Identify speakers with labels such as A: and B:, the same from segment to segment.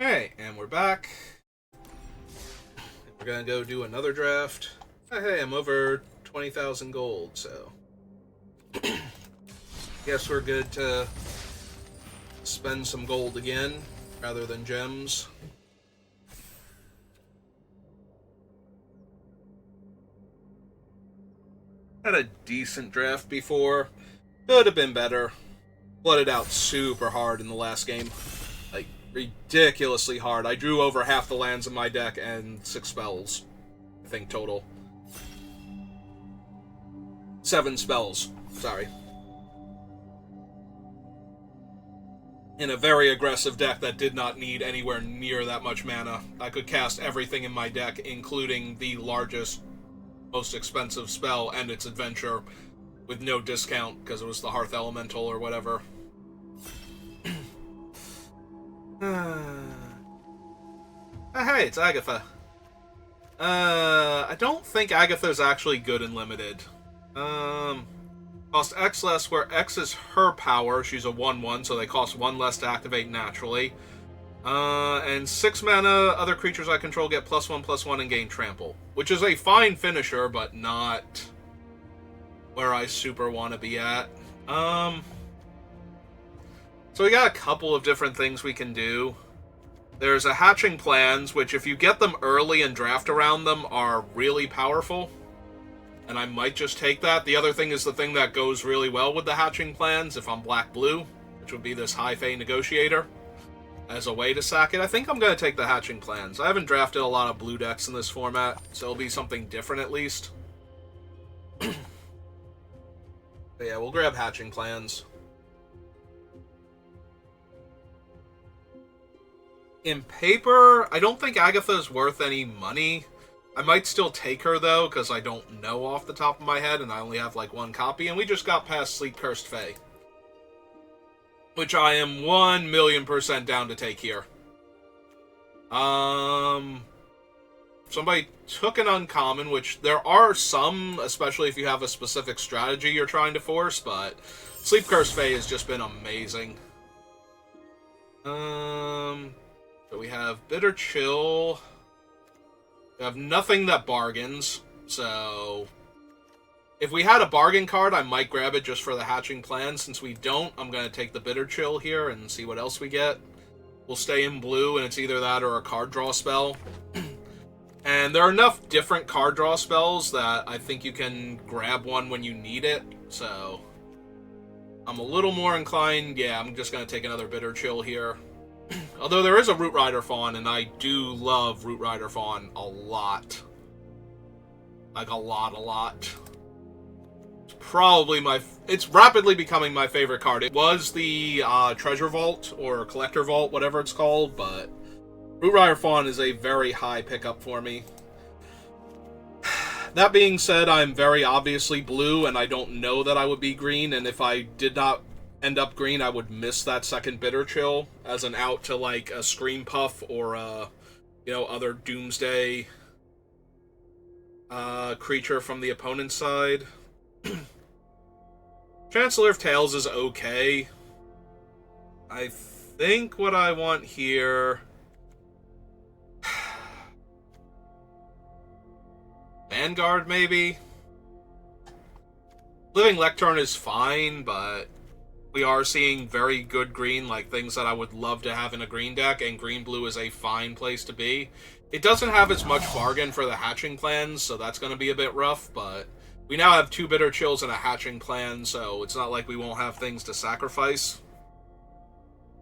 A: Hey, and we're back. We're gonna go do another draft. Hey, I'm over 20,000 gold, so guess we're good to spend some gold again rather than gems. Had a decent draft before. Could have been better. Flooded out super hard in the last game. Like, ridiculously hard. I drew over half the lands in my deck and 6 spells. I think total. 7 spells. Sorry. In a very aggressive deck that did not need anywhere near that much mana. I could cast everything in my deck, including the largest, most expensive spell and its adventure, with no discount because it was the Hearth Elemental or whatever. Hey, it's Agatha. I don't think Agatha's actually good in limited. Cost X less, where X is her power. She's a 1/1, so they cost 1 less to activate naturally. And 6 mana, other creatures I control get +1/+1 and gain trample. Which is a fine finisher, but not where I super want to be at. So we got a couple of different things we can do. There's a Hatching Plans, which if you get them early and draft around them are really powerful. And I might just take that. The other thing is the thing that goes really well with the Hatching Plans, if I'm black-blue, which would be this High Fae Negotiator, as a way to sack it. I think I'm going to take the Hatching Plans. I haven't drafted a lot of blue decks in this format, so it'll be something different at least. But yeah, we'll grab Hatching Plans. In paper, I don't think Agatha's worth any money. I might still take her, though, because I don't know off the top of my head, and I only have, like, 1 copy, and we just got past Sleep Cursed Fae. Which I am 1,000,000% down to take here. Somebody took an uncommon, which there are some, especially if you have a specific strategy you're trying to force, but Sleep Cursed Fae has just been amazing. So we have Bitter Chill. We have nothing that bargains, so if we had a bargain card, I might grab it just for the Hatching Plan. Since we don't, I'm going to take the Bitter Chill here and see what else we get. We'll stay in blue, and it's either that or a card draw spell. And there are enough different card draw spells that I think you can grab one when you need it, so I'm a little more inclined, yeah, I'm just going to take another Bitter Chill here. Although there is a Root Rider Fawn, and I do love Root Rider Fawn a lot. Like, a lot. It's rapidly becoming my favorite card. It was the Treasure Vault, or Collector Vault, whatever it's called, but Root Rider Fawn is a very high pickup for me. That being said, I'm very obviously blue, and I don't know that I would be green, and if I did not end up green, I would miss that second Bitter Chill as an out to, like, a Scream Puff or other Doomsday creature from the opponent's side. Chancellor of Tales is okay. I think what I want here... Vanguard, maybe? Living Lectern is fine, but we are seeing very good green, like things that I would love to have in a green deck, and green-blue is a fine place to be. It doesn't have as much bargain for the Hatching Plans, so that's going to be a bit rough, but we now have 2 Bitter Chills and a Hatching Plan, so it's not like we won't have things to sacrifice.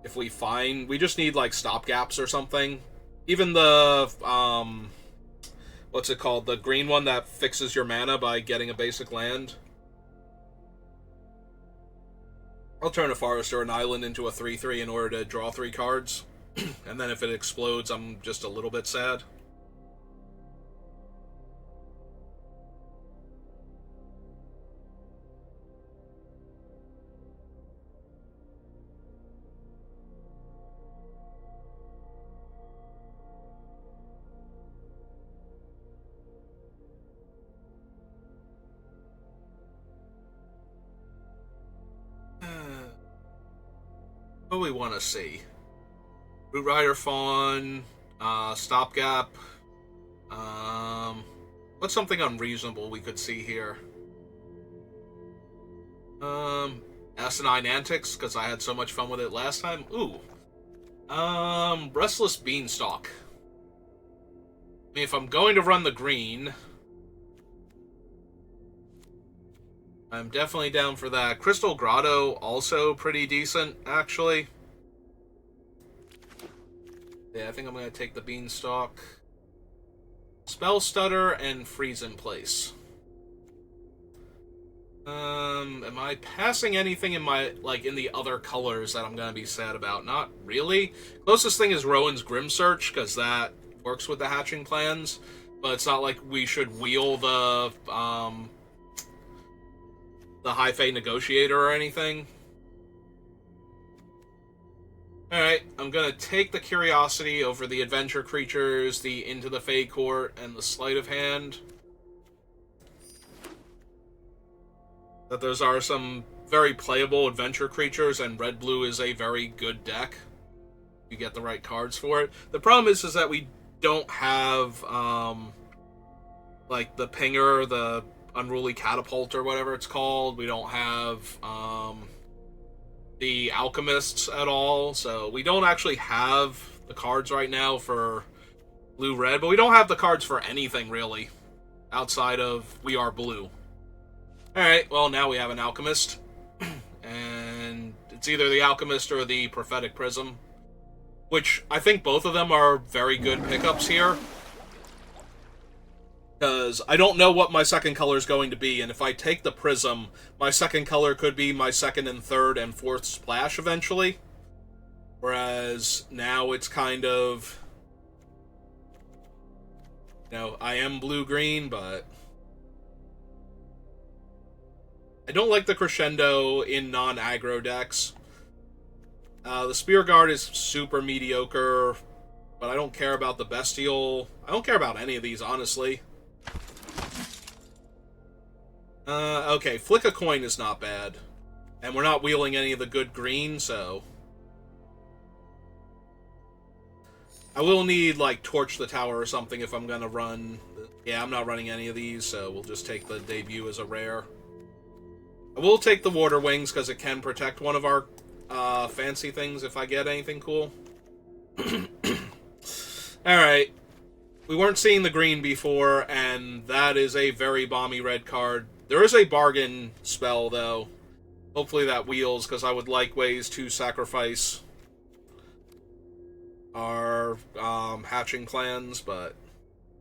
A: If we find... We just need, like, stopgaps or something. Even the, what's it called? The green one that fixes your mana by getting a basic land. I'll turn a forest or an island into a 3/3 in order to draw 3 cards. And then if it explodes, I'm just a little bit sad. What do we want to see? Root Rider Fawn, Stopgap. What's something unreasonable we could see here? Asinine Antics, because I had so much fun with it last time. Ooh. Restless Beanstalk. I mean, if I'm going to run the green, I'm definitely down for that. Crystal Grotto, also pretty decent, actually. Yeah, I think I'm going to take the Beanstalk. Spell Stutter and Freeze in place. Am I passing anything in my, like, in the other colors that I'm going to be sad about? Not really. Closest thing is Rowan's Grim Search, because that works with the hatching plans, but it's not like we should wheel the High Fate Negotiator or anything. Alright, I'm gonna take the Curiosity over the Adventure Creatures, the Into the Fey Court, and the Sleight of Hand. That those are some very playable Adventure Creatures, and Red-Blue is a very good deck. You get the right cards for it. The problem is that we don't have, like, the Pinger, the Unruly Catapult, or whatever it's called. We don't have, the Alchemists at all, so we don't actually have the cards right now for Blue-Red, but we don't have the cards for anything, really, outside of We Are Blue. Alright, well, now we have an Alchemist, and it's either the Alchemist or the Prophetic Prism, which I think both of them are very good pickups here, because I don't know what my second color is going to be, and if I take the Prism, my second color could be my second and third and fourth splash eventually. Whereas now it's kind of, you know, I am blue-green, but I don't like the Crescendo in non-aggro decks. The Spear Guard is super mediocre, but I don't care about the Bestial. I don't care about any of these, honestly. Okay, Flick a Coin is not bad. And we're not wheeling any of the good green, so I will need, like, Torch the Tower or something if I'm gonna run. Yeah, I'm not running any of these, so we'll just take the Debut as a rare. I will take the Water Wings, because it can protect one of our fancy things if I get anything cool. Alright. We weren't seeing the green before, and that is a very bomby red card. There is a bargain spell, though. Hopefully that wheels, because I would like ways to sacrifice our hatching clans, but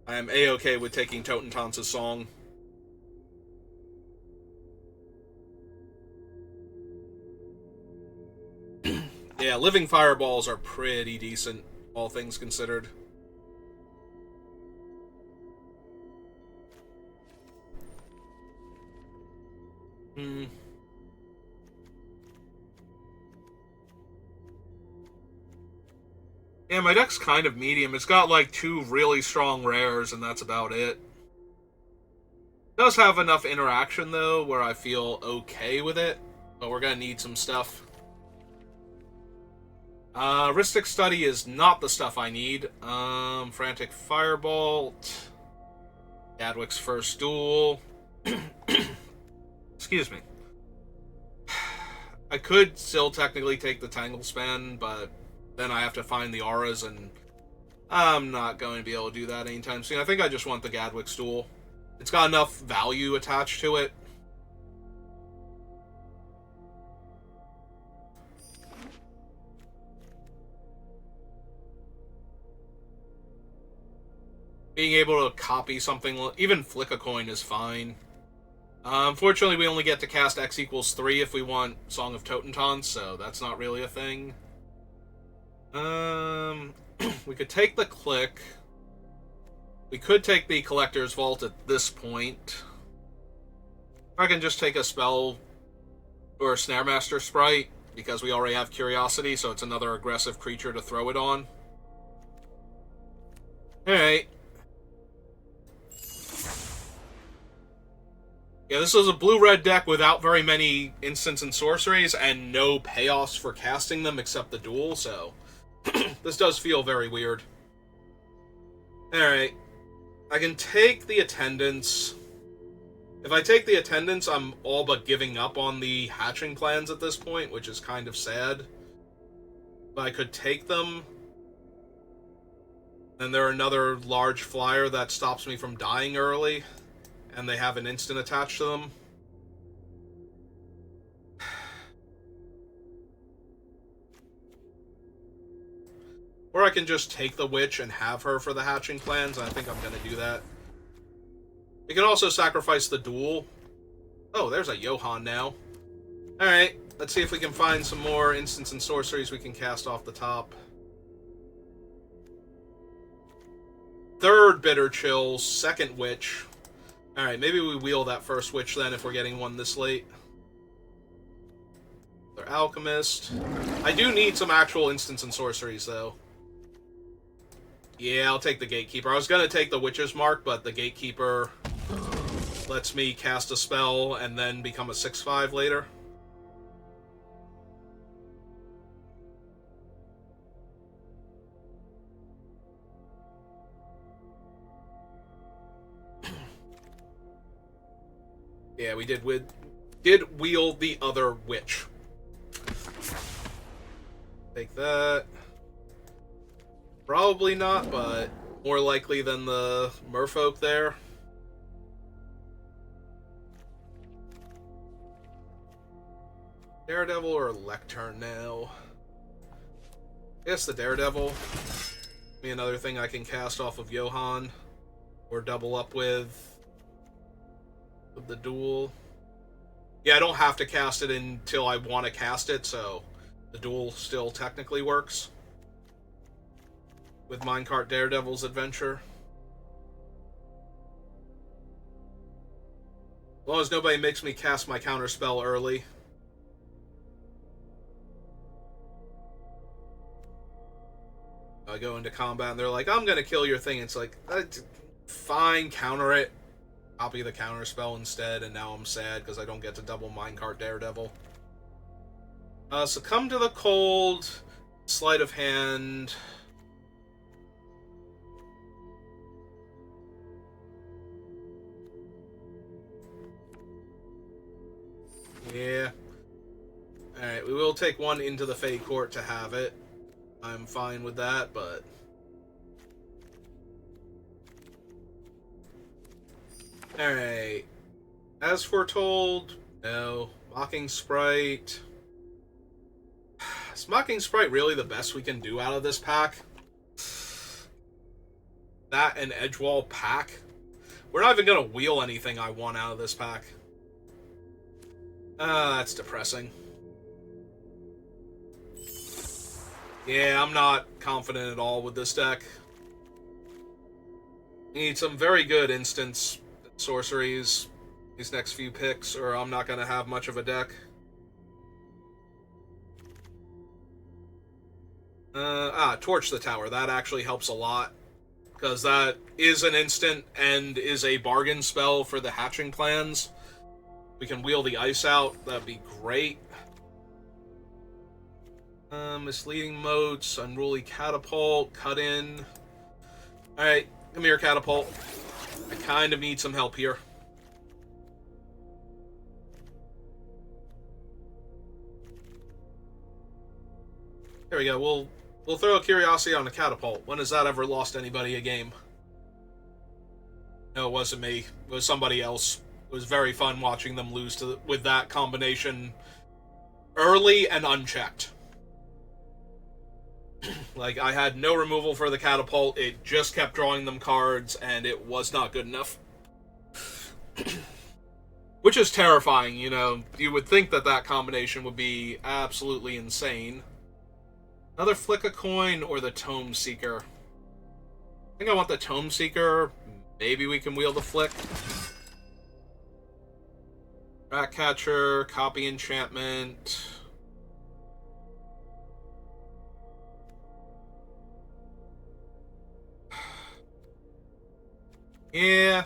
A: I am A-okay with taking Totentanz's Song. Yeah, Living Fireballs are pretty decent, all things considered. Yeah, my deck's kind of medium. It's got, like, 2 really strong rares, and that's about it. It does have enough interaction, though, where I feel okay with it, but we're gonna need some stuff. Rhystic Study is not the stuff I need. Frantic Firebolt. Gadwick's First Duel. Excuse me. I could still technically take the Tangle Span, but then I have to find the auras, and I'm not going to be able to do that anytime soon. I think I just want the Gadwick's Duel. It's got enough value attached to it. Being able to copy something, even Flick a Coin is fine. Unfortunately, we only get to cast X equals 3 if we want Song of Totentanz, so that's not really a thing. We could take the Click. We could take the Collector's Vault at this point. I can just take a spell or a Snaremaster Sprite, because we already have Curiosity, so it's another aggressive creature to throw it on. Alright. Yeah, this is a blue-red deck without very many instants and sorceries, and no payoffs for casting them except the duel, so This does feel very weird. Alright. I can take the attendance. If I take the attendance, I'm all but giving up on the hatching plans at this point, which is kind of sad. But I could take them. Then they're another large flyer that stops me from dying early. And they have an instant attached to them. Or I can just take the witch and have her for the hatching plans, and I think I'm going to do that. We can also sacrifice the duel. Oh, there's a Johann now. Alright, let's see if we can find some more instants and sorceries we can cast off the top. Third Bitter Chill, second Witch. Alright, maybe we wheel that first Witch then if we're getting one this late. They're Alchemist. I do need some actual instants and sorceries, though. Yeah, I'll take the Gatekeeper. I was going to take the Witch's Mark, but the Gatekeeper lets me cast a spell and then become a 6/5 later. Yeah, we did wield the other Witch. Take that. Probably not, but more likely than the merfolk there. Daredevil or Lectern now? I guess the Daredevil. Be another thing I can cast off of Johann. Or double up with the duel. Yeah, I don't have to cast it until I want to cast it, so the duel still technically works. With Minecart Daredevil's Adventure. As long as nobody makes me cast my counterspell early. I go into combat and they're like, I'm gonna kill your thing. It's like, fine, counter it. Copy the counterspell instead, and now I'm sad because I don't get to double Minecart Daredevil. Succumb to the Cold. Sleight of Hand. Yeah. Alright, we will take one into the Fey Court to have it. I'm fine with that, but... Alright. As foretold, no. Mocking Sprite. Is Mocking Sprite really the best we can do out of this pack? That and Edgewall pack? We're not even going to wheel anything I want out of this pack. That's depressing. Yeah, I'm not confident at all with this deck. Need some very good instants, sorceries, these next few picks, or I'm not going to have much of a deck. Torch the Tower. That actually helps a lot. Because that is an instant and is a bargain spell for the hatching plans. We can wheel the ice out. That'd be great. Misleading Motes, Unruly Catapult, Cut In. Alright, come here, Catapult. I kind of need some help here. There we go. We'll throw a Curiosity on a Catapult. When has that ever lost anybody a game? No, it wasn't me. It was somebody else. It was very fun watching them lose with that combination early and unchecked. Like, I had no removal for the Catapult, it just kept drawing them cards, and it was not good enough. Which is terrifying, you know. You would think that that combination would be absolutely insane. Another Flick a Coin or the Tome Seeker? I think I want the Tome Seeker. Maybe we can wheel the Flick. Ratcatcher, Copy Enchantment. Yeah,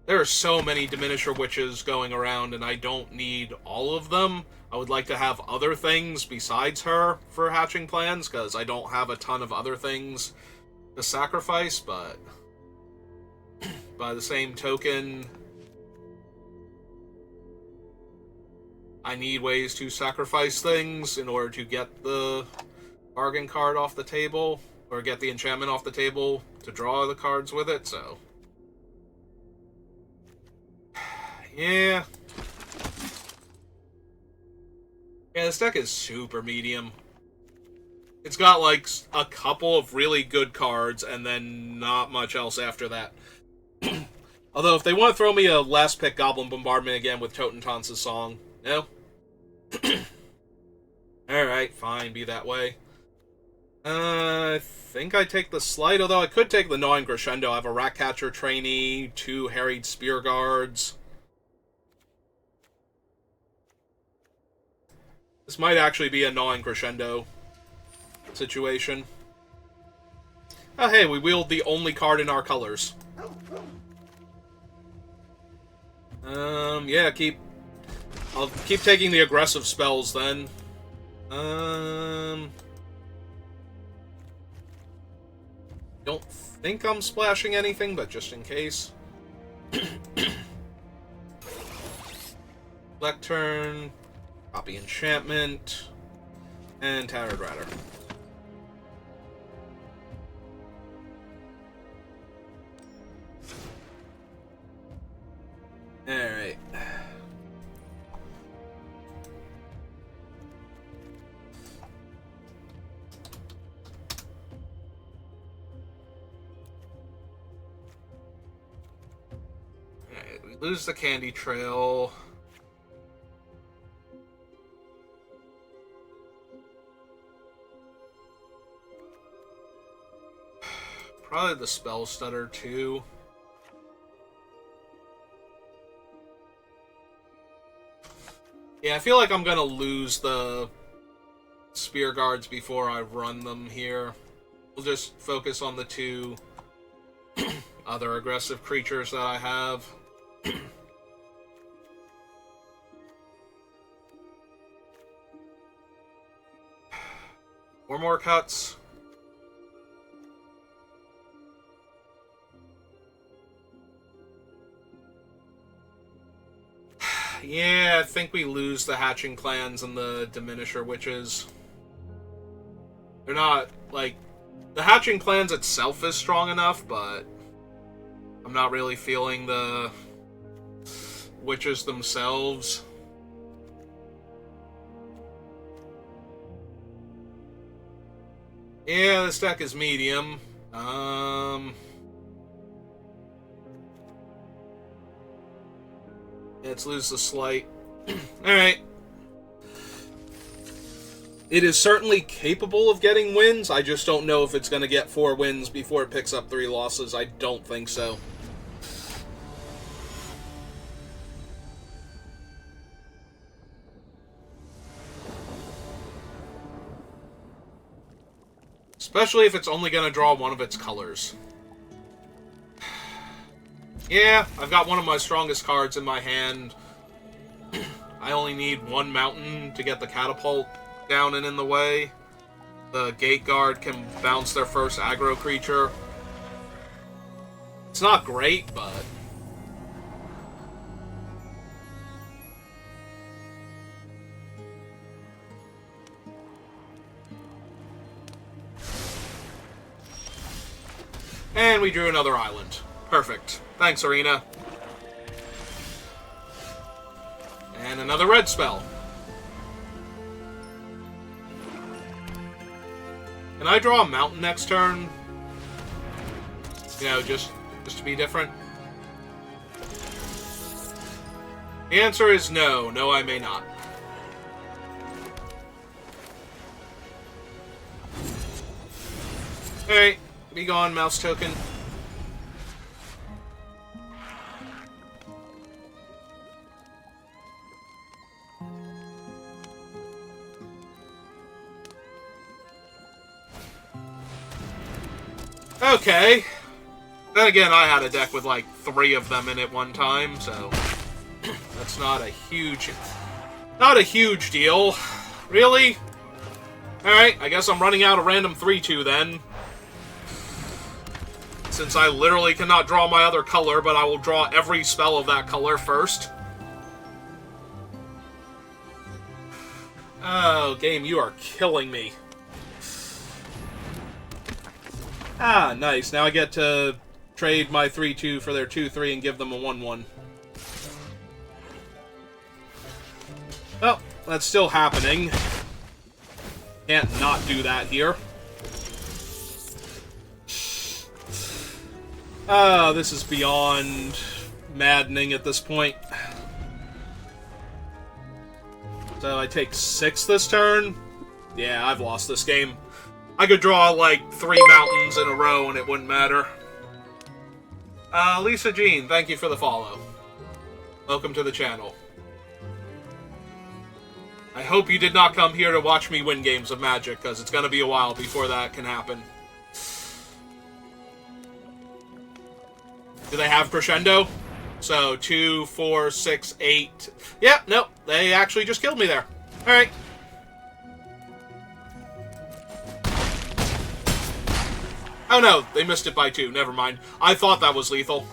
A: there are so many Diminisher Witches going around, and I don't need all of them. I would like to have other things besides her for hatching plans, because I don't have a ton of other things to sacrifice, but by the same token, I need ways to sacrifice things in order to get the bargain card off the table, or get the enchantment off the table to draw the cards with it, so... yeah. Yeah, this deck is super medium. It's got, like, a couple of really good cards, and then not much else after that. Although, if they want to throw me a last pick Goblin Bombardment again with Totentanz' song, no? Alright, fine, be that way. I think I take the Slight, although I could take the Gnawing Crescendo. I have a Ratcatcher trainee, 2 Harried Spear Guards. This might actually be a Gnawing Crescendo situation. Oh, hey, we wield the only card in our colors. Yeah, I'll keep taking the aggressive spells then. Don't think I'm splashing anything, but just in case. Lectern, copy enchantment, and Tattered Ratter. Alright. Alright, we lose the Candy Trail. Probably the Spell Stutter, too. Yeah, I feel like I'm gonna lose the Spear Guards before I run them here. We'll just focus on the 2 other aggressive creatures that I have. 4 more cuts. Yeah, I think we lose the Hatching Clans and the Diminisher Witches. They're not, like... The Hatching Clans itself is strong enough, but... I'm not really feeling the... Witches themselves. Yeah, this deck is medium. Let's lose the Slight. Alright. It is certainly capable of getting wins. I just don't know if it's going to get 4 wins before it picks up 3 losses. I don't think so. Especially if it's only going to draw one of its colors. Yeah, I've got one of my strongest cards in my hand. I only need 1 mountain to get the Catapult down and in the way. The Gate Guard can bounce their first aggro creature. It's not great, but... And we drew another island. Perfect. Thanks, Arena. And another red spell. Can I draw a mountain next turn? You know, just to be different? The answer is no. No, I may not. Alright. Be gone, mouse token. Okay. Then again, I had a deck with like 3 of them in it one time, so that's not a huge Not a huge deal. Really? Alright, I guess I'm running out of random 3-2 then. Since I literally cannot draw my other color, but I will draw every spell of that color first. Oh, game, you are killing me. Ah, nice. Now I get to trade my 3-2 for their 2-3 and give them a 1-1. Well, that's still happening. Can't not do that here. Oh, this is beyond maddening at this point. So I take 6 this turn? Yeah, I've lost this game. I could draw, like, 3 mountains in a row and it wouldn't matter. Lisa Jean, thank you for the follow. Welcome to the channel. I hope you did not come here to watch me win games of Magic, because it's going to be a while before that can happen. Do they have Crescendo? So, 2, 4, 6, 8... Yeah, nope, they actually just killed me there. Alright. Oh no, they missed it by 2, never mind. I thought that was lethal.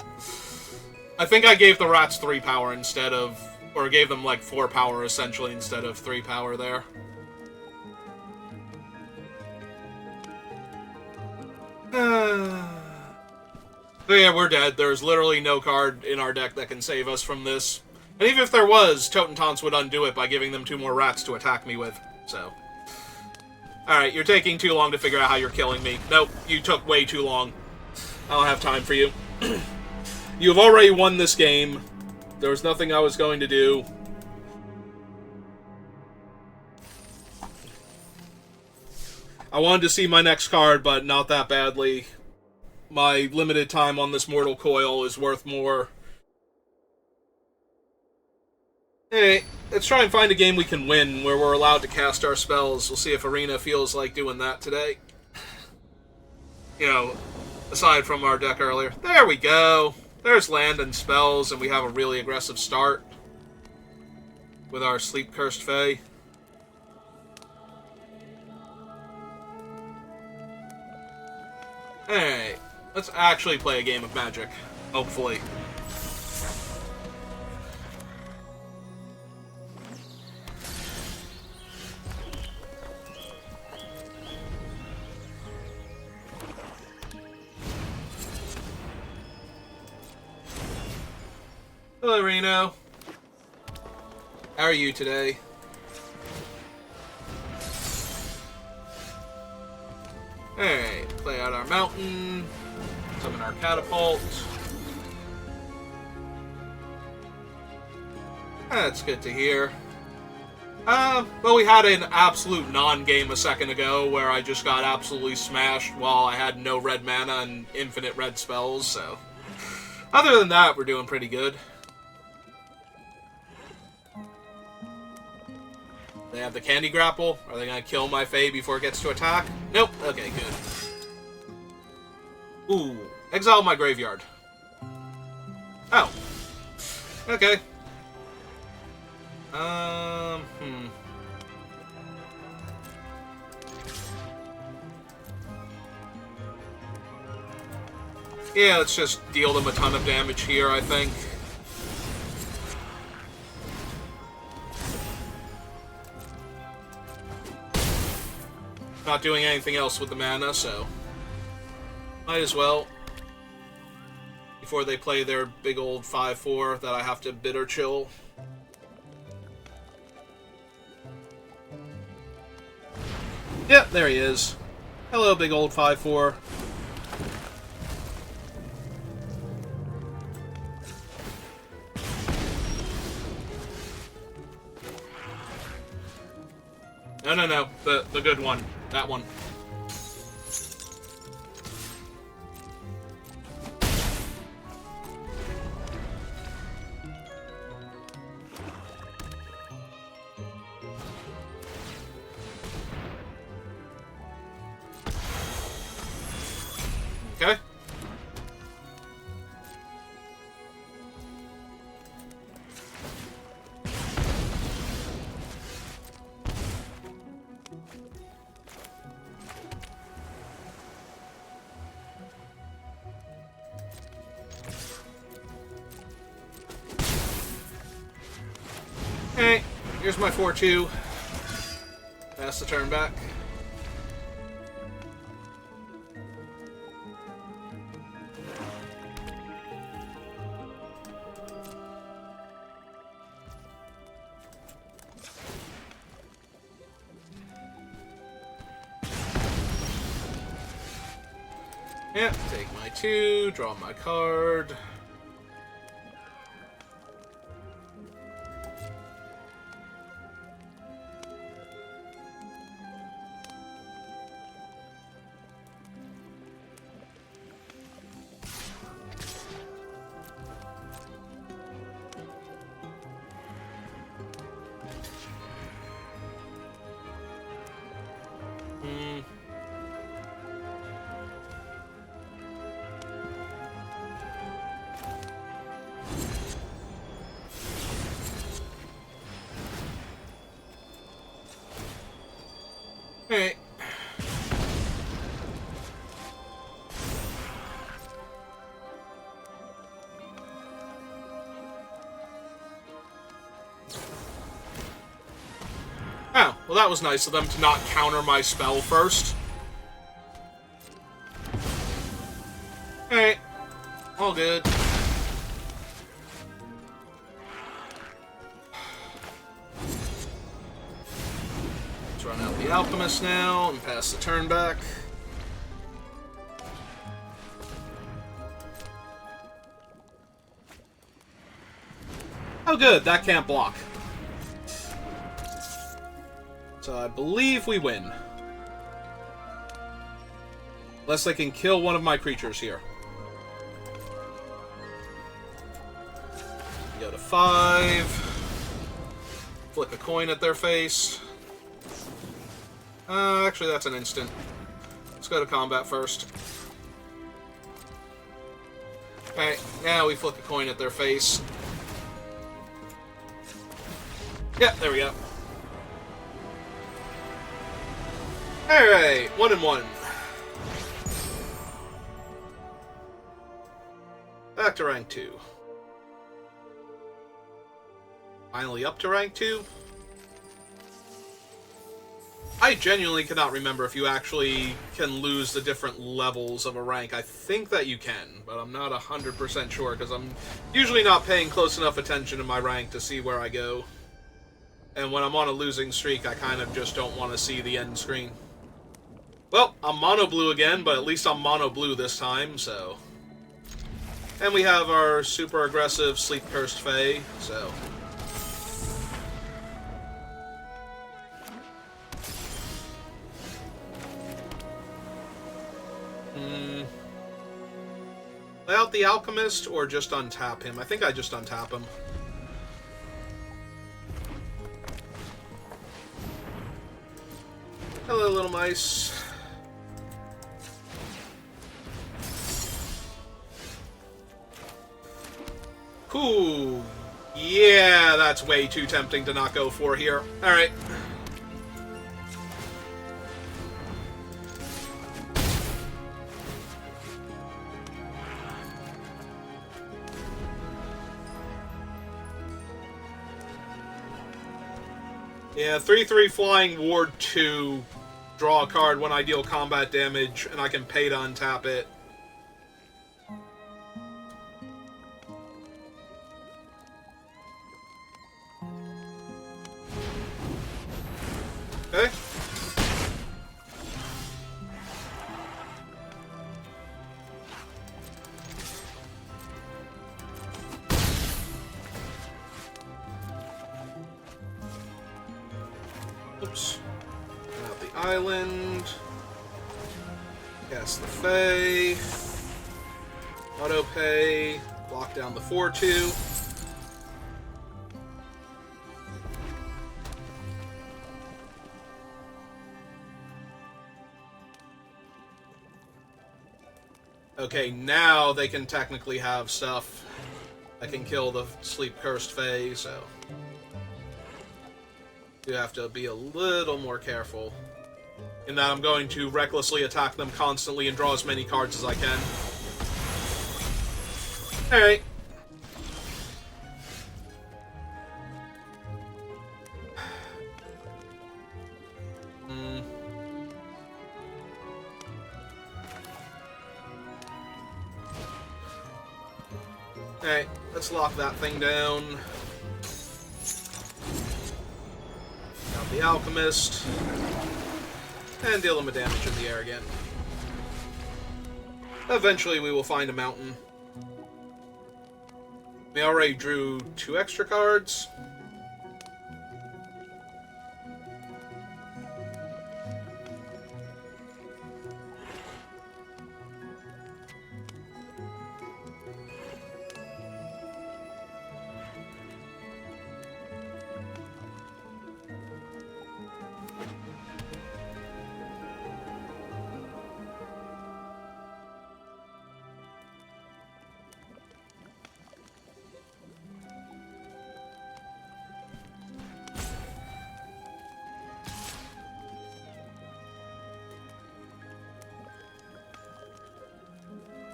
A: I think I gave the rats 3 power instead of... Or gave them, like, 4 power, essentially, instead of 3 power there. So yeah, we're dead. There's literally no card in our deck that can save us from this. And even if there was, Totentaunts would undo it by giving them 2 more rats to attack me with, so... Alright, you're taking too long to figure out how you're killing me. Nope, you took way too long. I don't have time for you. You've already won this game. There was nothing I was going to do. I wanted to see my next card, but not that badly. My limited time on this Mortal Coil is worth more. Hey, let's try and find a game we can win where we're allowed to cast our spells. We'll see if Arena feels like doing that today. You know, aside from our deck earlier. There we go. There's land and spells, and we have a really aggressive start with our Sleep Cursed Fae. Alright, let's actually play a game of Magic, hopefully. Hello, Reno. How are you today? Alright, play out our mountain, summon our catapult. That's good to hear. Well, we had an absolute non-game a second ago where I just got absolutely smashed while I had no red mana and infinite red spells, so... Other than that, we're doing pretty good. They have the Candy Grapple. Are they going to kill my Fae before it gets to attack? Nope. Okay, good. Ooh. Exile my graveyard. Oh. Okay. Yeah, let's just deal them a ton of damage here, I think. Not doing anything else with the mana, so might as well. Before they play their big old 5-4 that I have to bitter chill. Yep, there he is. Hello, big old 5-4. No, the good one. That one. Okay. Here's my 4-2. Pass the turn back. Yeah, take my 2, draw my card. Alright. Oh, well that was nice of them to not counter my spell first. Alright. All good. Run out the Alchemist now and pass the turn back. Oh good, that can't block. So I believe we win. Unless they can kill one of my creatures here. Go to 5. Flick a coin at their face. Actually, that's an instant. Let's go to combat first. Okay, now we flick a coin at their face. Yeah, there we go. Alright, 1-1. Back to rank 2. Finally up to rank 2. I genuinely cannot remember if you actually can lose the different levels of a rank. I think that you can, but I'm not 100% sure, because I'm usually not paying close enough attention to my rank to see where I go. And when I'm on a losing streak, I kind of just don't want to see the end screen. Well, I'm mono blue again, but at least I'm mono blue this time, so... And we have our super aggressive Sleep Cursed Fae, so... Play out the Alchemist, or just untap him? I think I just untap him. Hello, little mice. Ooh. Yeah, that's way too tempting to not go for here. Alright. Yeah, 3/3 flying ward 2, draw a card when I deal combat damage, and I can pay to untap it. Okay. Oops. Out the island. Cast the Fae. Auto pay. Lock down the 4/2. Okay, now they can technically have stuff that can kill the Sleep Cursed Fae, so... You have to be a little more careful. In that I'm going to recklessly attack them constantly and draw as many cards as I can. Alright. Alright, let's lock that thing down. Got the Alchemist. And deal him a damage in the air again. Eventually we will find a mountain. We already drew 2 extra cards.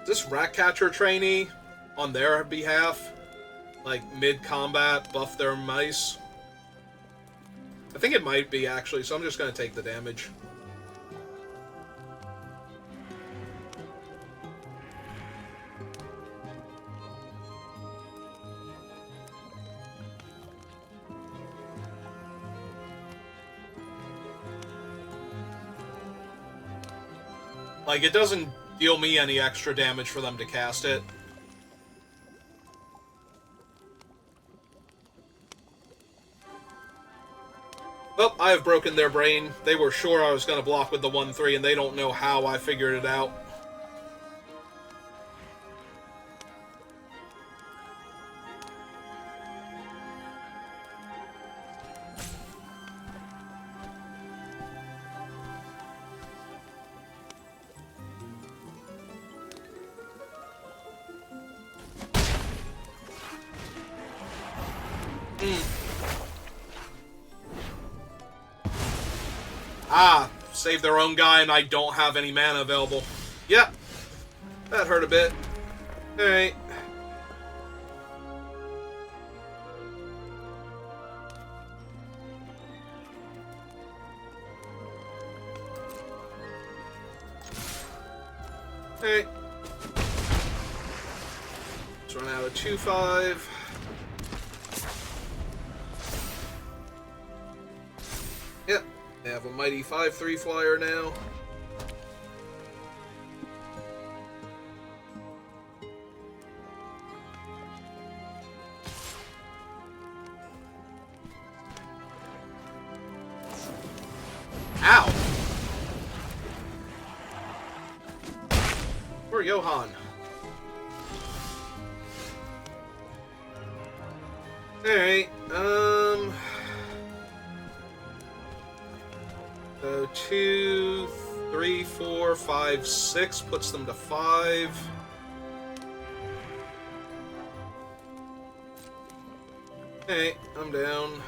A: This Ratcatcher trainee, on their behalf, like mid-combat, buff their mice? I think it might be, actually, so I'm just going to take the damage. Like, it doesn't deal me any extra damage for them to cast it. Well, I have broken their brain. They were sure I was going to block with the 1-3, and they don't know how I figured it out. Ah, save their own guy and I don't have any mana available. Yep. That hurt a bit. Alright. Alright. Let's run out of 2-5. Yep. They have a mighty 5/3 flyer now. Ow! Poor Johan. Alright, so 2, 3, 4, 5, 6 puts them to 5. Okay, I'm down.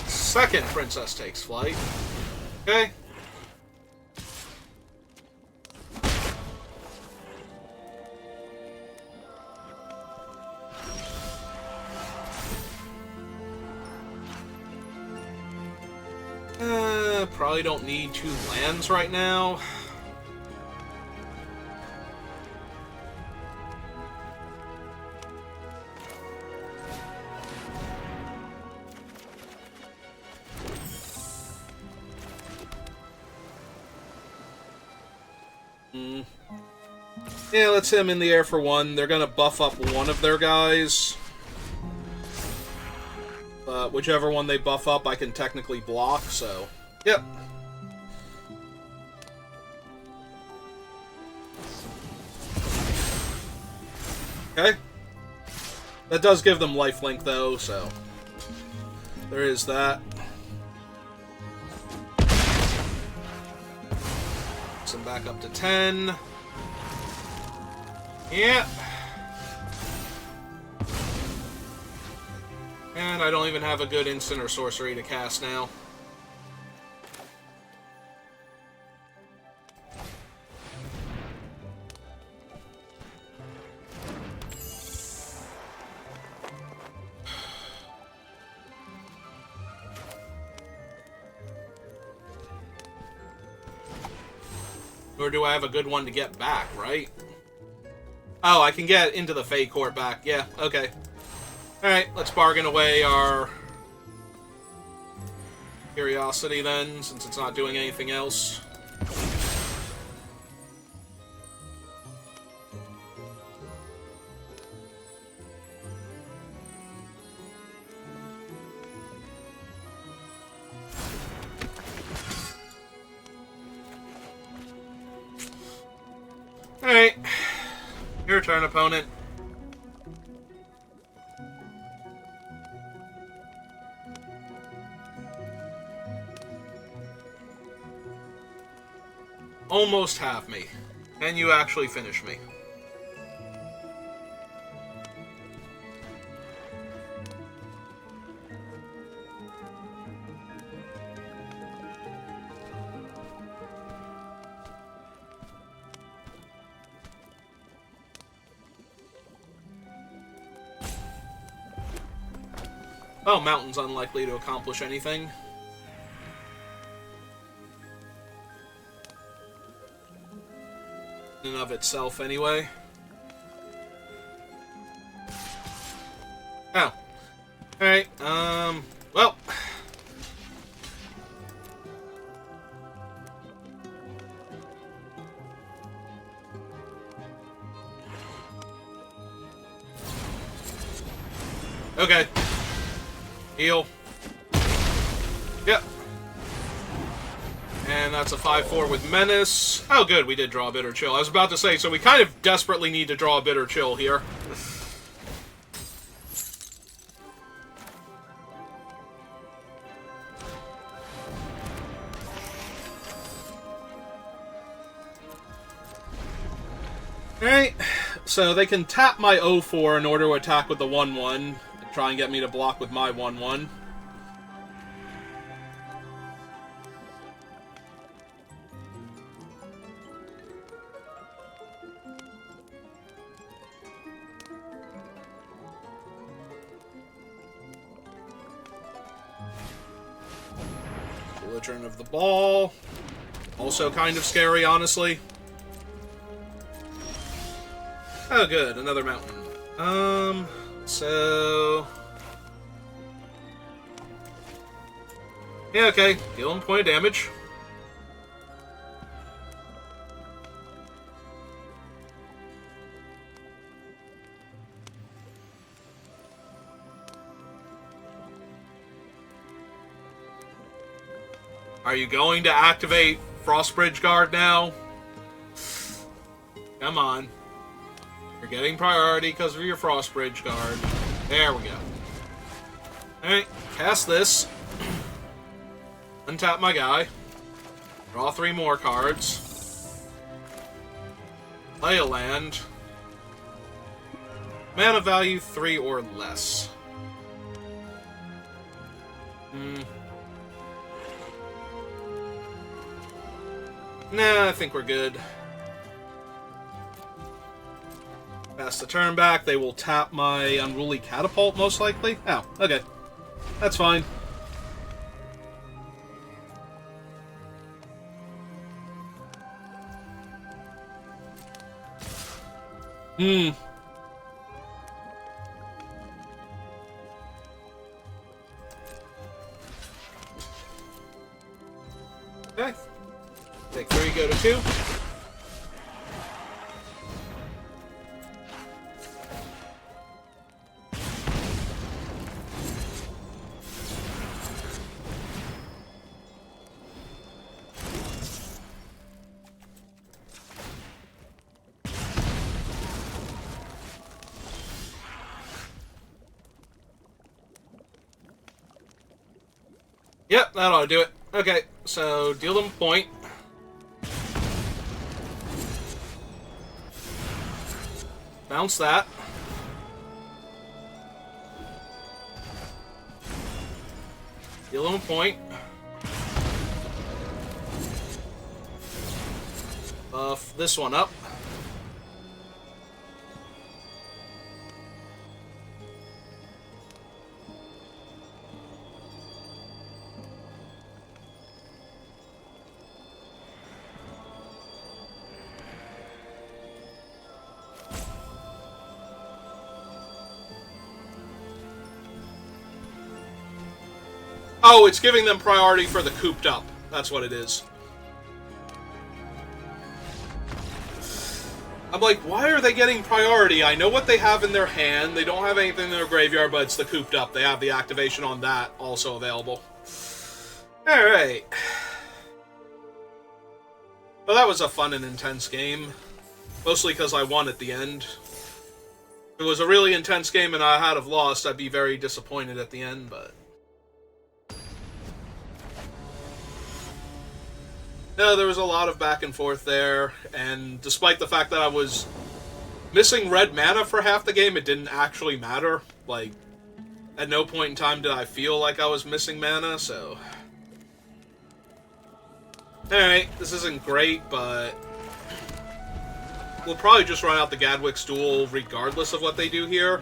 A: Second princess takes flight. Okay. Probably don't need 2 lands right now. Yeah, let's hit him in the air for one. They're gonna buff up one of their guys. But whichever one they buff up, I can technically block, so... Yep. Okay. That does give them lifelink, though, so... There is that. Gets them back up to 10. Yeah. And I don't even have a good instant or sorcery to cast now. Or do I have a good one to get back, right? Oh, I can get into the Fey Court back. Yeah, okay. Alright, let's bargain away our curiosity then, since it's not doing anything else. Alright. Your turn, opponent. Almost have me. Can you actually finish me? Oh, Mountain's unlikely to accomplish anything. In and of itself, anyway. Oh. Alright, well. Okay. Heal. Yep. And that's a 5-4 with Menace. Oh, good, we did draw a Bitter Chill. I was about to say, so we kind of desperately need to draw a Bitter Chill here. Alright, so they can tap my 0-4 in order to attack with the 1-1. Try and get me to block with my 1-1. Belligerent of the Ball. Also kind of scary, honestly. Oh, good. Another mountain. So... Yeah, okay. Deal him point of damage. Are you going to activate Frostbridge Guard now? Come on. You're getting priority because of your Frostbridge Guard. There we go. Alright, cast this. Untap my guy. Draw 3 more cards. Play a land. Mana value 3 or less. Nah, I think we're good. Pass the turn back. They will tap my Unruly Catapult, most likely. Oh, okay. That's fine. Okay. Take 3, go to 2. Yep, that ought to do it. Okay, so deal them a point. Bounce that. Deal them a point. Buff this one up. Oh, it's giving them priority for the cooped up. That's what it is. I'm like, why are they getting priority? I know what they have in their hand. They don't have anything in their graveyard, but it's the cooped up. They have the activation on that also available. Alright. Well, that was a fun and intense game. Mostly because I won at the end. If it was a really intense game and I had have lost, I'd be very disappointed at the end, but... No, there was a lot of back and forth there, and despite the fact that I was missing red mana for half the game, it didn't actually matter. Like, at no point in time did I feel like I was missing mana, so... Alright, this isn't great, but... we'll probably just run out the Gadwick's duel regardless of what they do here.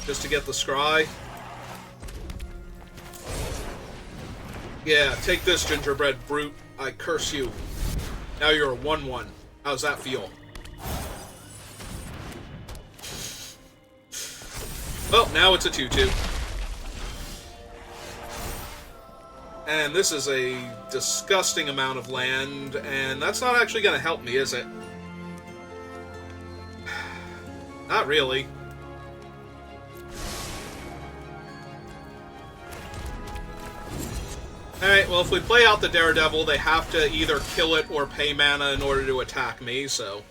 A: Just to get the scry. Yeah, take this, gingerbread brute. I curse you. Now you're a 1-1. How's that feel? Well, now it's a 2-2. And this is a disgusting amount of land, and that's not actually going to help me, is it? Not really. Alright, well, if we play out the Daredevil, they have to either kill it or pay mana in order to attack me, so...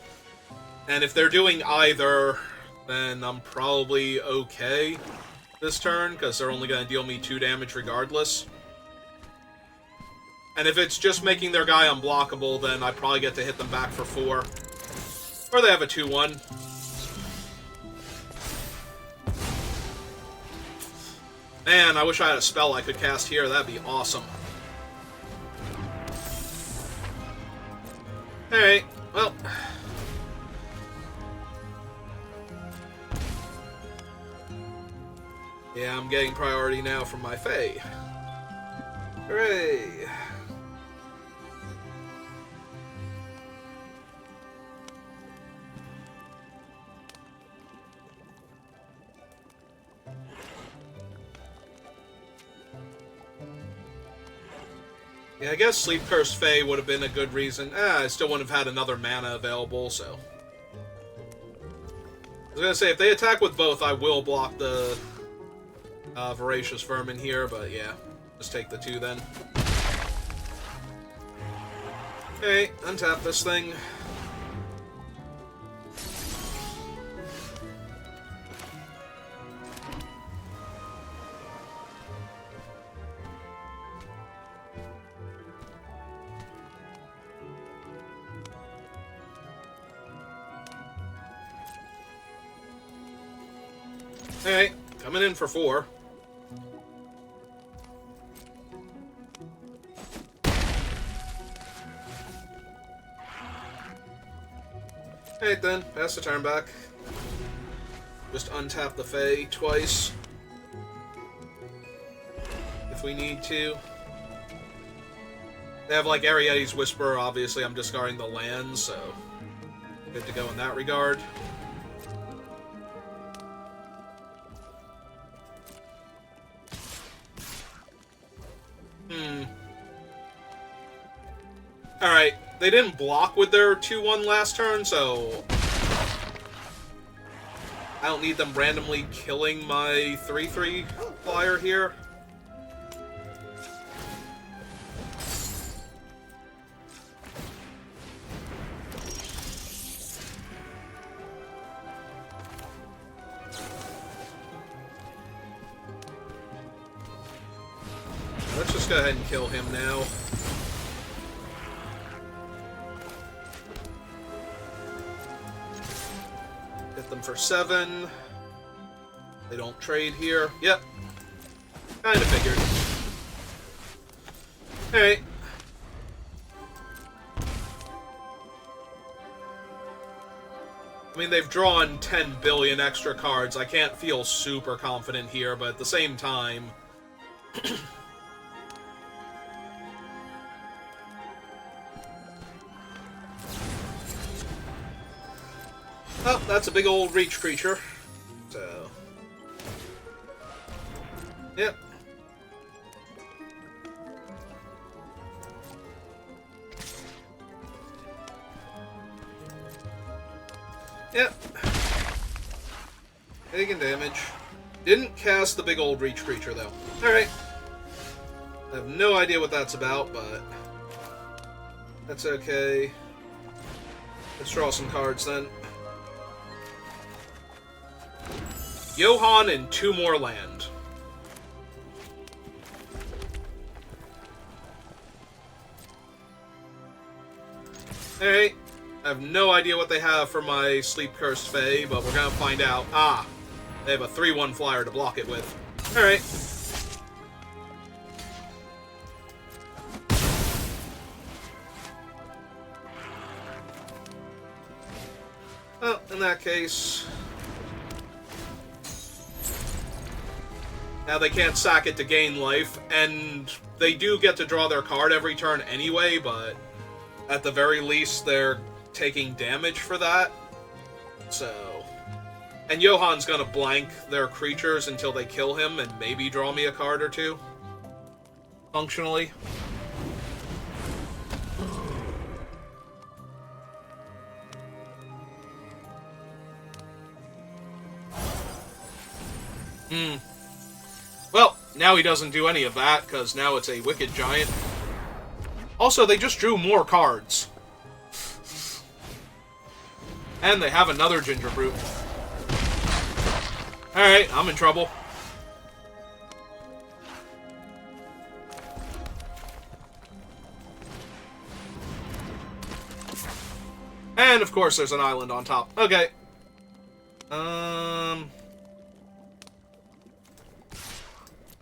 A: And if they're doing either, then I'm probably okay this turn, because they're only going to deal me 2 damage regardless. And if it's just making their guy unblockable, then I probably get to hit them back for 4. Or they have a 2-1. Man, I wish I had a spell I could cast here. That'd be awesome. Alright, well... yeah, I'm getting priority now from my Fae. Hooray! Yeah, I guess Sleep Cursed Fae would have been a good reason. I still wouldn't have had another mana available, so... I was gonna say, if they attack with both, I will block the Voracious Vermin here, but yeah. Just take the 2 then. Okay, untap this thing. Alright, coming in for 4. Alright then, pass the turn back. Just untap the Fae twice. If we need to. They have like Arietti's Whisper, obviously I'm discarding the lands, so good to go in that regard. Alright, they didn't block with their 2-1 last turn, so... I don't need them randomly killing my 3-3 flyer here. let's just go ahead and kill him now. Hit them for 7. They don't trade here. Yep. Kinda figured. Alright. I mean, they've drawn 10 billion extra cards. I can't feel super confident here, but at the same time... Oh, that's a big old reach creature. So... Yep. Yep. Taking damage. Didn't cast the big old reach creature, though. Alright. I have no idea what that's about, but... That's okay. Let's draw some cards, then. Johann and 2 more land. Alright. I have no idea what they have for my Sleep Cursed Fae, but we're gonna find out. Ah! They have a 3/1 flyer to block it with. Alright. Well, in that case... Now they can't sack it to gain life, and they do get to draw their card every turn anyway, but... At the very least, they're taking damage for that. So... And Johann's gonna blank their creatures until they kill him and maybe draw me a card or 2. Functionally. Well, now he doesn't do any of that, because now it's a Wicked Giant. Also, they just drew more cards. And they have another Ginger Brute. Alright, I'm in trouble. And, of course, there's an island on top. Okay.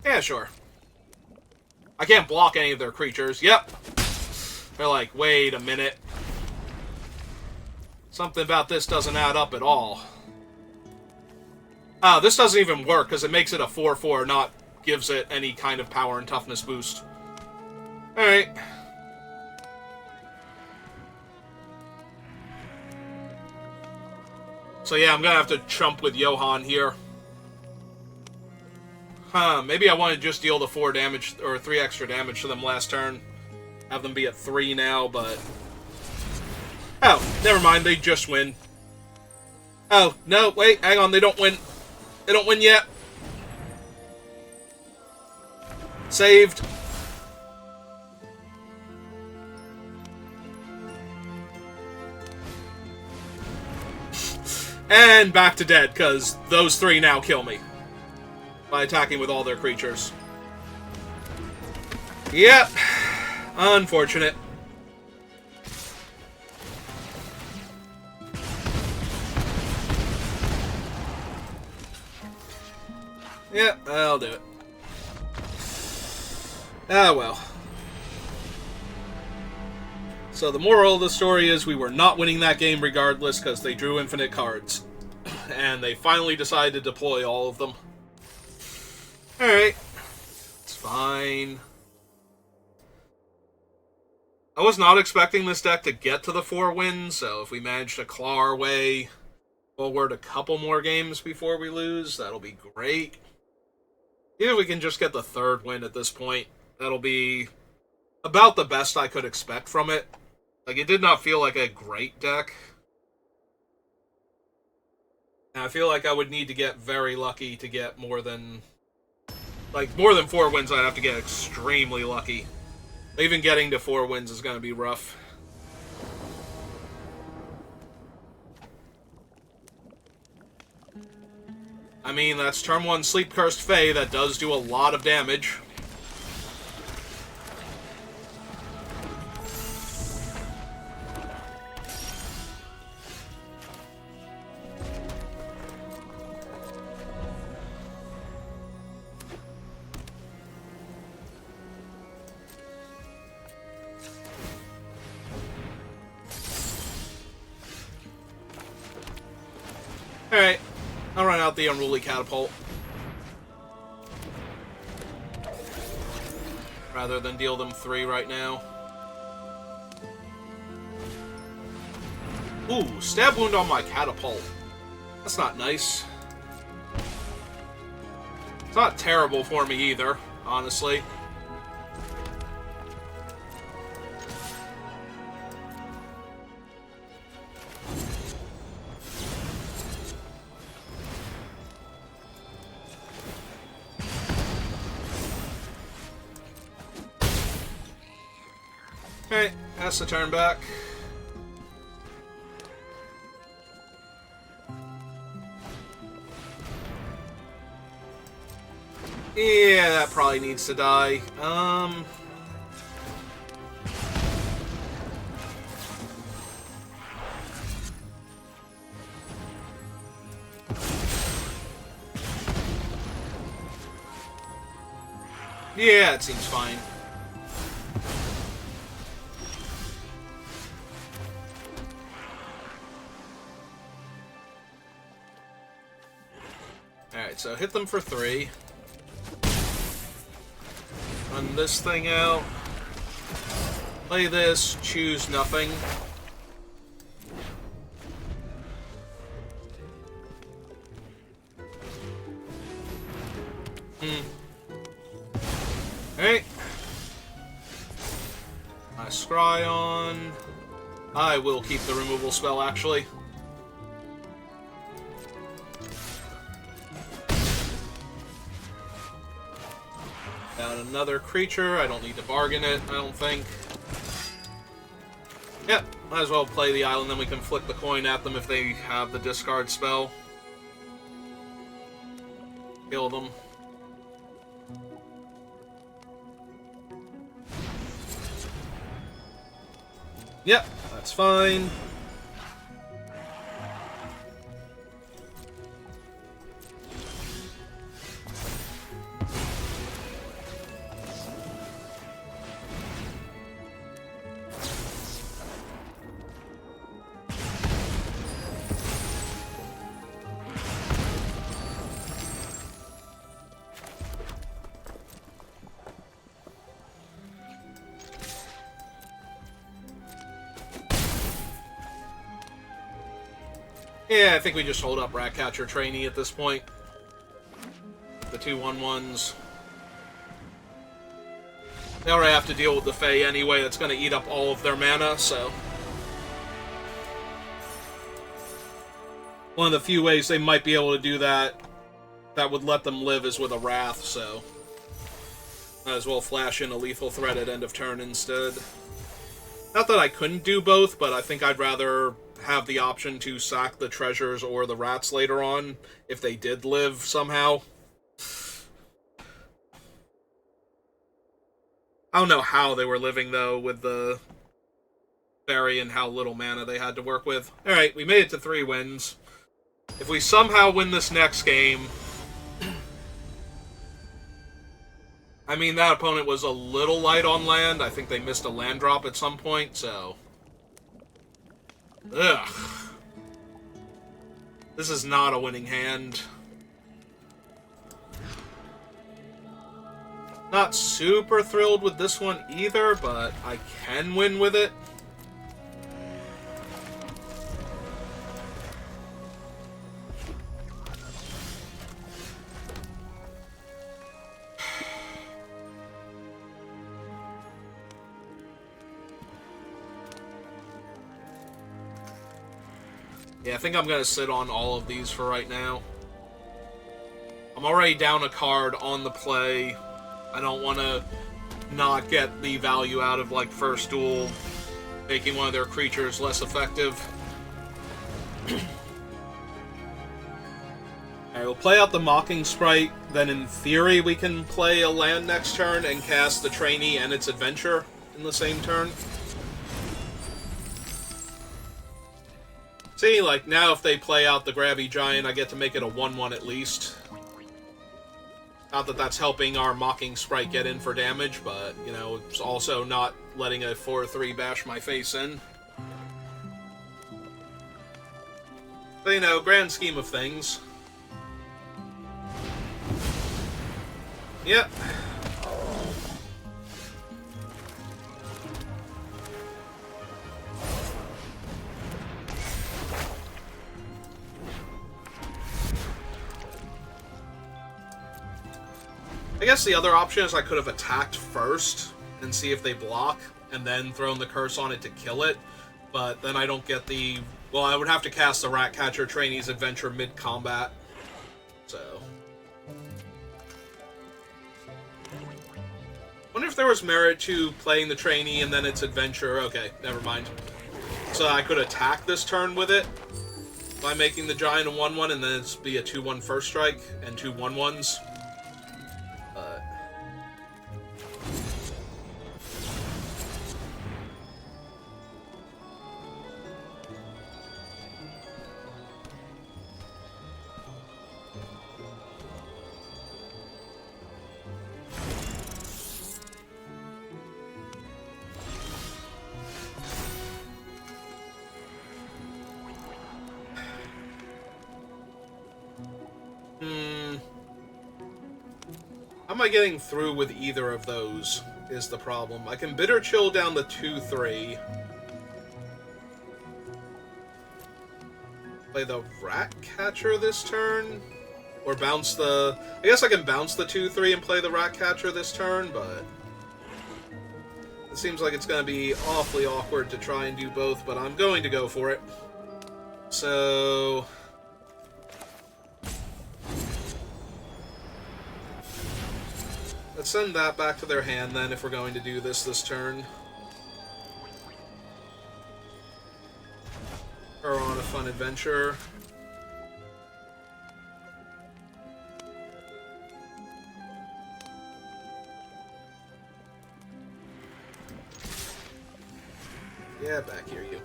A: Yeah, sure. I can't block any of their creatures. Yep. They're like, wait a minute. Something about this doesn't add up at all. Oh, this doesn't even work, because it makes it a 4/4, not gives it any kind of power and toughness boost. Alright. So yeah, I'm gonna have to chump with Johann here. Huh, maybe I want to just deal the 4 damage, or 3 extra damage to them last turn. Have them be at 3 now, but... Oh, never mind, they just win. Oh, no, wait, hang on, they don't win. They don't win yet. Saved. And back to dead, because those 3 now kill me. By attacking with all their creatures. Yep. Unfortunate. Yep, I'll do it. Ah, well. So the moral of the story is we were not winning that game regardless because they drew infinite cards. And they finally decided to deploy all of them. Alright. It's fine. I was not expecting this deck to get to the 4 wins, so if we manage to claw our way forward a couple more games before we lose, that'll be great. Even if we can just get the 3rd win at this point, that'll be about the best I could expect from it. Like, it did not feel like a great deck. And I feel like I would need to get very lucky to get more than... Like, more than 4 wins, I'd have to get extremely lucky. Even getting to 4 wins is going to be rough. I mean, that's turn 1 Sleep Cursed Fae that does do a lot of damage. Alright, I'll run out the Unruly Catapult. Rather than deal them 3 right now. Ooh, stab wound on my Catapult. That's not nice. It's not terrible for me either, honestly. Okay, that's the turn back. Yeah, that probably needs to die. Yeah, it seems fine. Alright, so hit them for 3. Run this thing out. Play this, choose nothing. Alright. I scry on. I will keep the removal spell, actually. Down another creature. I don't need to bargain it, I don't think. Yep, might as well play the island, then we can flick the coin at them if they have the discard spell. Kill them. Yep, that's fine. Yeah, I think we just hold up Ratcatcher Trainee at this point. The 2/1/1s. They already have to deal with the Fae anyway, that's going to eat up all of their mana, so... One of the few ways they might be able to do that that would let them live is with a Wrath, so... Might as well flash in a Lethal Threat at end of turn instead. Not that I couldn't do both, but I think I'd rather have the option to sack the treasures or the rats later on, if they did live somehow. I don't know how they were living, though, with the fairy and how little mana they had to work with. Alright, we made it to 3 wins. If we somehow win this next game... I mean, that opponent was a little light on land. I think they missed a land drop at some point, so... Ugh. This is not a winning hand. Not super thrilled with this one either, but I can win with it. Yeah, I think I'm going to sit on all of these for right now. I'm already down a card on the play. I don't want to not get the value out of, like, first duel, making one of their creatures less effective. Alright, we'll play out the Mocking Sprite, then in theory we can play a land next turn and cast the Trainee and its Adventure in the same turn. See, like, now if they play out the Grabby Giant, I get to make it a 1/1 at least. Not that that's helping our Mocking Sprite get in for damage, but, you know, it's also not letting a 4/3 bash my face in. But, you know, grand scheme of things. Yep. I guess the other option is I could have attacked first and see if they block, and then thrown the curse on it to kill it, but then I don't get the... Well, I would have to cast the Ratcatcher Trainee's Adventure mid-combat, so... Wonder if there was merit to playing the Trainee and then its Adventure. Okay, never mind. So I could attack this turn with it by making the Giant a 1-1, and then it's be a 2-1 first strike and 2 1-1s. How am I getting through with either of those is the problem. I can Bitter Chill down the 2-3. Play the Ratcatcher this turn? Or bounce the... I guess I can bounce the 2-3 and play the Ratcatcher this turn, but... It seems like it's going to be awfully awkward to try and do both, but I'm going to go for it. So... Let's send that back to their hand, then, if we're going to do this turn. Or on a fun adventure. Yeah, back here, you.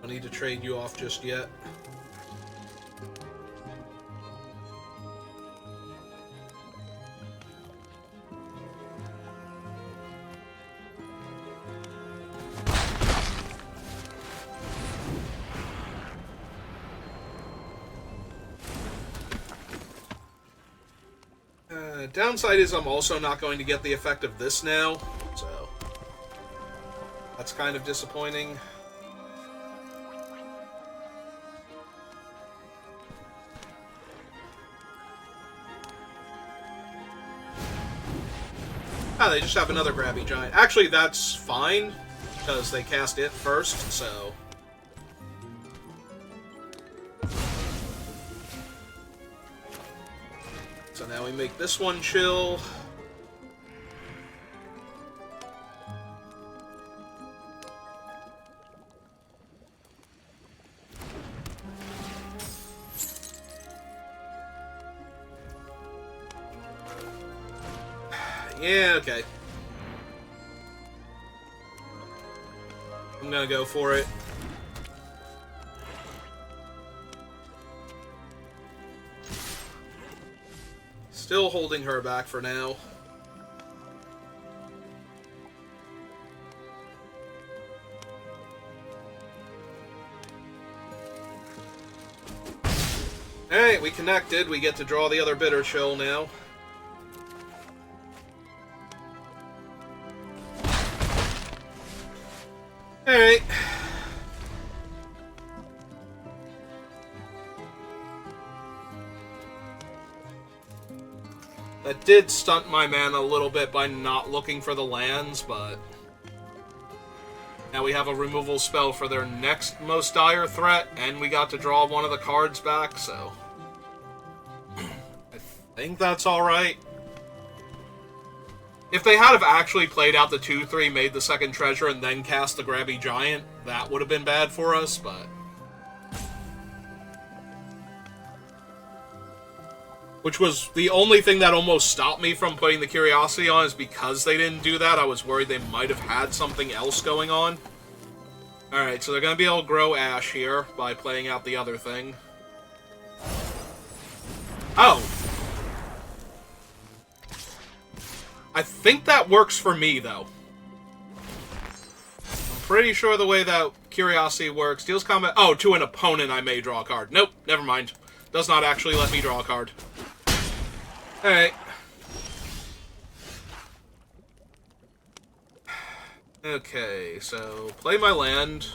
A: Don't need to trade you off just yet. Downside is I'm also not going to get the effect of this now, so that's kind of disappointing. Ah, they just have another Grabby Giant. Actually, that's fine, because they cast it first, so... So now we make this one chill. Yeah, okay. I'm gonna go for it. Still holding her back for now. Alright, we connected. We get to draw the other Bitter Chill now. Alright. That did stunt my mana a little bit by not looking for the lands, but... Now we have a removal spell for their next most dire threat, and we got to draw one of the cards back, so... I think that's alright. If they had have actually played out the 2-3, made the second treasure, and then cast the Grabby Giant, that would have been bad for us, but... Which was the only thing that almost stopped me from putting the Curiosity on, is because they didn't do that. I was worried they might have had something else going on. Alright, so they're going to be able to grow Ash here by playing out the other thing. Oh! I think that works for me, though. I'm pretty sure the way that Curiosity works, deals combat... Oh, to an opponent I may draw a card. Nope, never mind. Does not actually let me draw a card. Alright. Okay, so play my land.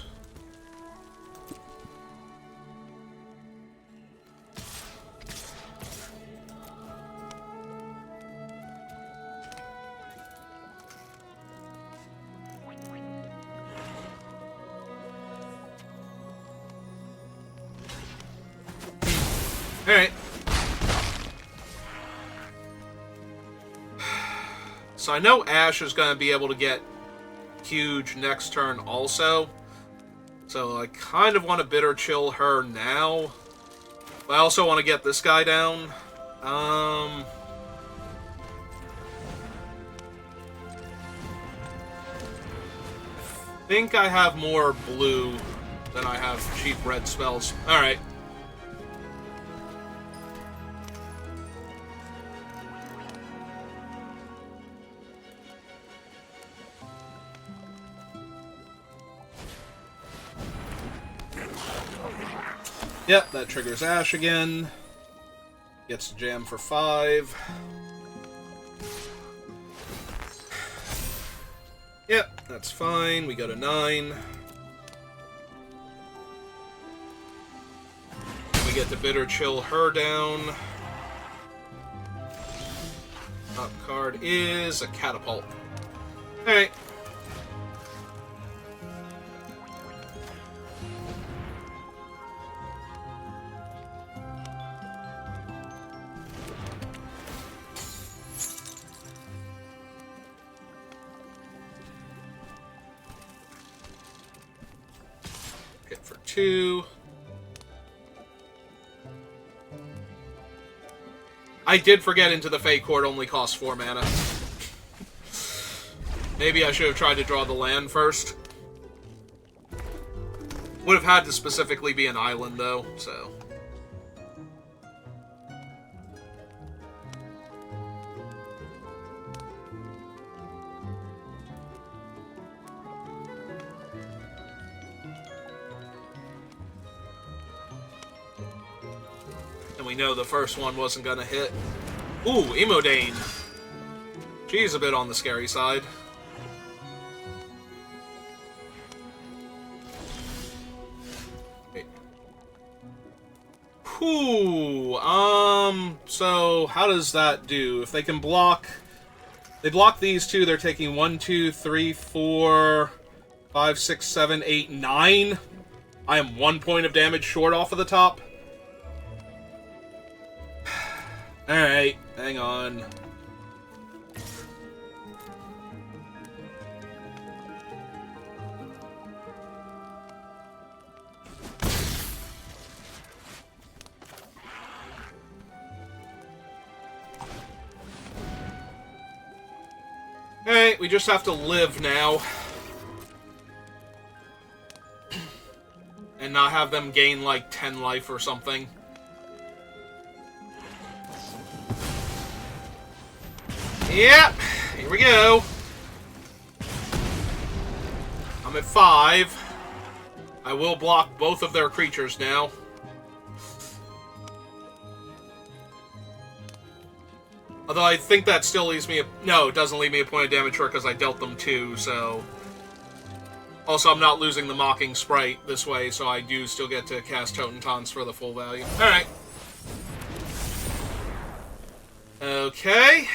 A: Alright. So I know Ash is going to be able to get huge next turn also. So I kind of want to bitter chill her now. But I also want to get this guy down. I think I have more blue than I have cheap red spells. Alright. Yep, that triggers Ash again. Gets to jam for 5. Yep, that's fine. We go to 9. We get to bitter chill her down. Top card is a catapult. Alright. Hit for 2. I did forget Into the Fate Court only costs 4 mana. Maybe I should have tried to draw the land first. Would have had to specifically be an island, though, so... And we know the first one wasn't gonna hit. Ooh, Emodane. She's a bit on the scary side. Whew, so how does that do? If they can block... They block these two, they're taking 1, 2, 3, 4, 5, 6, 7, 8, 9. I am 1 point of damage short off of the top. Alright, hang on. Alright, we just have to live now. And not have them gain like 10 life or something. Yep, here we go. I'm at 5. I will block both of their creatures now. Although I think that still leaves me a... No, it doesn't leave me a point of damage short because I dealt them 2, so... Also, I'm not losing the Mocking Sprite this way, so I do still get to cast Totem Taunts for the full value. Alright. Okay.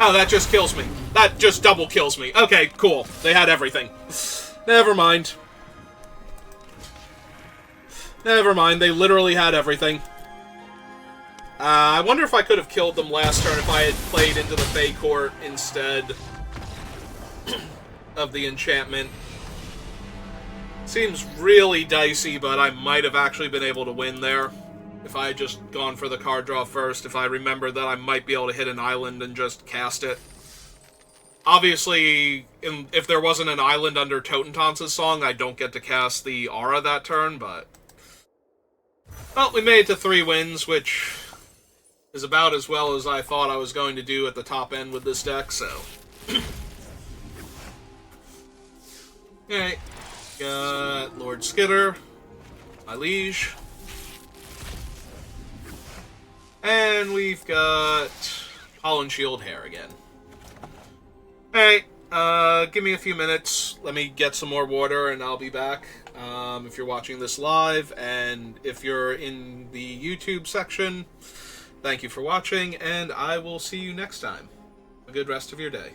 A: Oh, that just kills me. That just double kills me. Okay, cool. They had everything. Never mind. Never mind. They literally had everything. I wonder if I could have killed them last turn if I had played Into the Fey Court instead of the enchantment. Seems really dicey, but I might have actually been able to win there. If I had just gone for the card draw first, if I remembered that I might be able to hit an island and just cast it. Obviously, if there wasn't an island under Totem Taunts' song, I don't get to cast the Aura that turn, but... Well, we made it to 3 wins, which is about as well as I thought I was going to do at the top end with this deck, so... Alright. Got Lord Skitter, my liege. And we've got Holland Shield Hair again. Alright, give me a few minutes. Let me get some more water and I'll be back. If you're watching this live, and if you're in the YouTube section, thank you for watching, and I will see you next time. Have a good rest of your day.